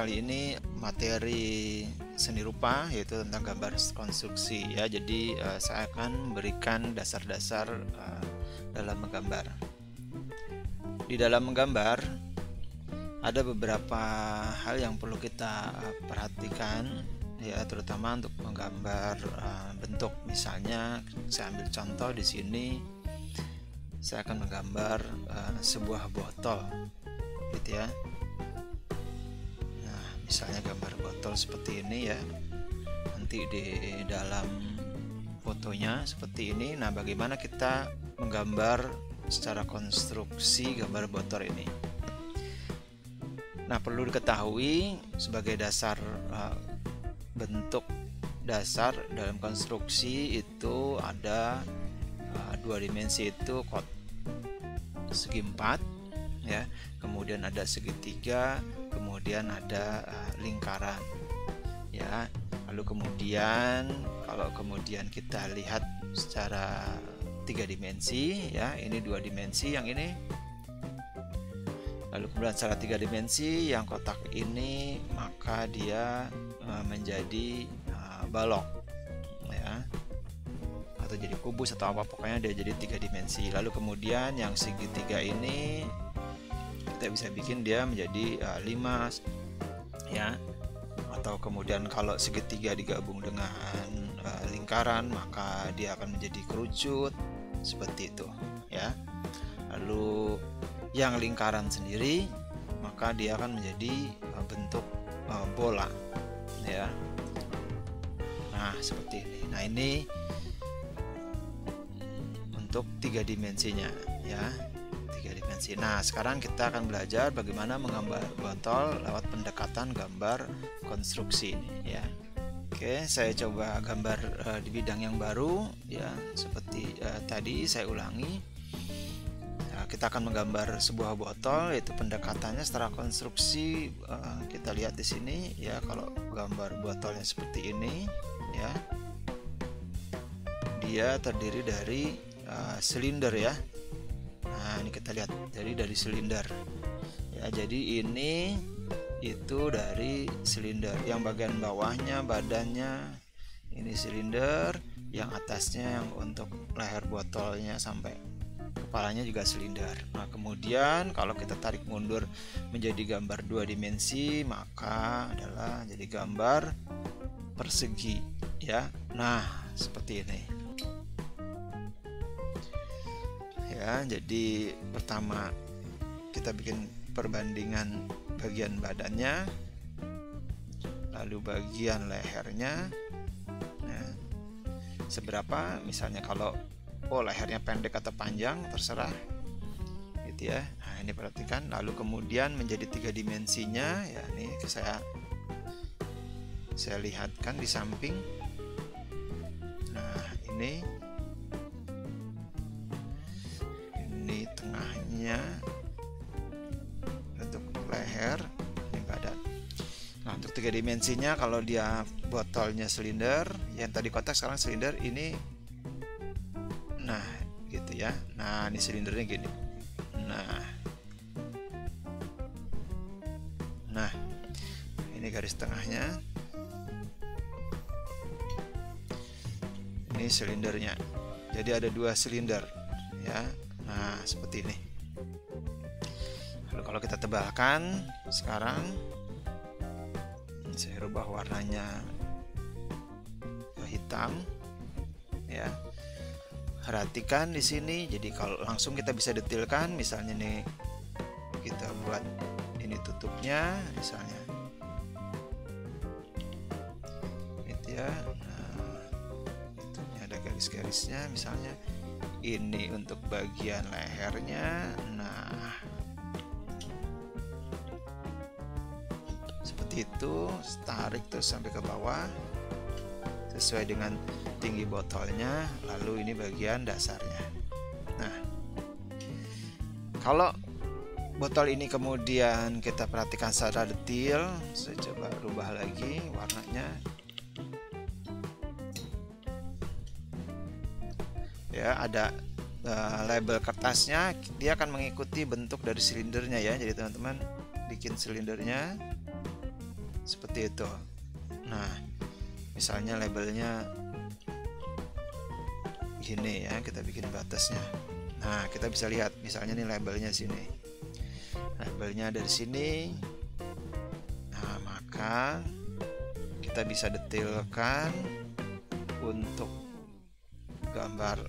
kali ini materi seni rupa, yaitu tentang gambar konstruksi ya. Jadi saya akan memberikan dasar-dasar dalam menggambar. Di dalam menggambar ada beberapa hal yang perlu kita perhatikan ya, terutama untuk menggambar bentuk. Misalnya saya ambil contoh di sini, saya akan menggambar sebuah botol gitu ya. Nah, misalnya gambar botol seperti ini ya. Nanti di dalam fotonya seperti ini. Nah, bagaimana kita menggambar secara konstruksi gambar botol ini? Nah, perlu diketahui sebagai dasar bentuk dasar dalam konstruksi itu ada dua dimensi, itu segi 4 ya, kemudian ada segitiga, kemudian ada lingkaran ya. Lalu kemudian kalau kemudian kita lihat secara 3 dimensi ya, ini 2 dimensi yang ini. Lalu kemudian secara 3 dimensi yang kotak ini, maka dia menjadi balok ya, atau jadi kubus atau apa, pokoknya dia jadi 3 dimensi. Lalu kemudian yang segitiga ini kita bisa bikin dia menjadi 5 ya, atau kemudian kalau segitiga digabung dengan lingkaran maka dia akan menjadi kerucut seperti itu ya. Lalu yang lingkaran sendiri maka dia akan menjadi bentuk bola ya. Nah, seperti ini. Nah, ini untuk 3 dimensinya ya, 3 dimensi. Nah, sekarang kita akan belajar bagaimana menggambar botol lewat pendekatan gambar konstruksi ini ya. Oke, saya coba gambar di bidang yang baru ya, seperti tadi saya ulangi. Nah, kita akan menggambar sebuah botol, yaitu pendekatannya secara konstruksi. Kita lihat di sini ya, kalau gambar botolnya seperti ini ya, dia terdiri dari silinder ya. Nah, ini kita lihat dari silinder ya. Jadi ini itu dari silinder, yang bagian bawahnya badannya ini silinder, yang atasnya yang untuk leher botolnya sampai kepalanya juga silinder. Nah, kemudian kalau kita tarik mundur menjadi gambar 2 dimensi, maka adalah jadi gambar persegi ya. Nah, seperti ini ya. Jadi pertama kita bikin perbandingan bagian badannya, lalu bagian lehernya. Nah, seberapa, misalnya kalau lehernya pendek atau panjang terserah gitu ya. Nah, ini perhatikan. Lalu kemudian menjadi 3 dimensinya ya, ini saya lihatkan di samping. Nah, ini tengahnya untuk leher, ini badan. Nah, untuk 3 dimensinya, kalau dia botolnya silinder, yang tadi kotak sekarang silinder, ini nah gitu ya. Nah, ini silindernya gini. Nah, ini garis tengahnya, ini silindernya. Jadi ada 2 silinder ya. Nah, seperti ini. Lalu kalau kita tebalkan sekarang, saya rubah warnanya ke hitam ya. Perhatikan di sini. Jadi kalau langsung kita bisa detailkan, misalnya nih kita buat ini tutupnya misalnya gitu ya. Nah, itu ada garis-garisnya misalnya. Ini untuk bagian lehernya. Nah, seperti itu. Tarik terus sampai ke bawah sesuai dengan tinggi botolnya. Lalu ini bagian dasarnya. Nah, kalau botol ini kemudian kita perhatikan secara detail, saya coba rubah lagi warnanya ya. Ada label kertasnya, dia akan mengikuti bentuk dari silindernya ya. Jadi teman-teman bikin silindernya. seperti itu. Nah, misalnya labelnya gini ya, kita bikin batasnya. Nah, kita bisa lihat misalnya nih labelnya sini. Labelnya dari sini. Nah, maka kita bisa detailkan untuk gambar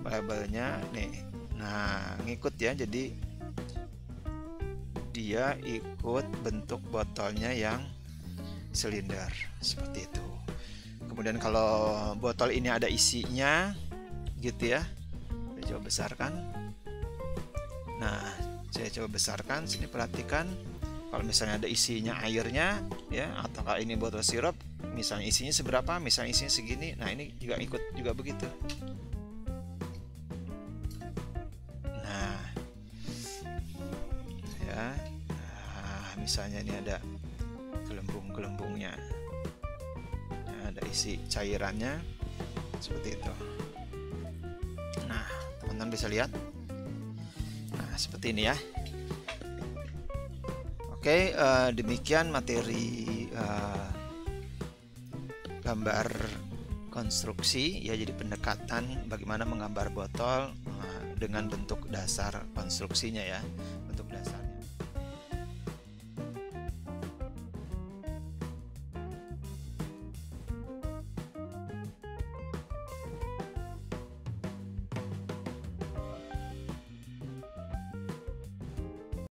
labelnya nih. Nah, ngikut ya, jadi dia ikut bentuk botolnya yang silinder seperti itu. Kemudian kalau botol ini ada isinya gitu ya, saya coba besarkan. Nah, saya coba besarkan sini, perhatikan kalau misalnya ada isinya airnya ya, atau kalau ini botol sirup misalnya isinya seberapa, misalnya isinya segini, nah ini juga ikut juga begitu. Nah ya, nah, misalnya ini ada gelembung-gelembungnya, nah, ada isi cairannya seperti itu. Nah, teman-teman bisa lihat. Nah, seperti ini ya. Oke, demikian materi gambar konstruksi ya, jadi pendekatan bagaimana menggambar botol dengan bentuk dasar konstruksinya ya.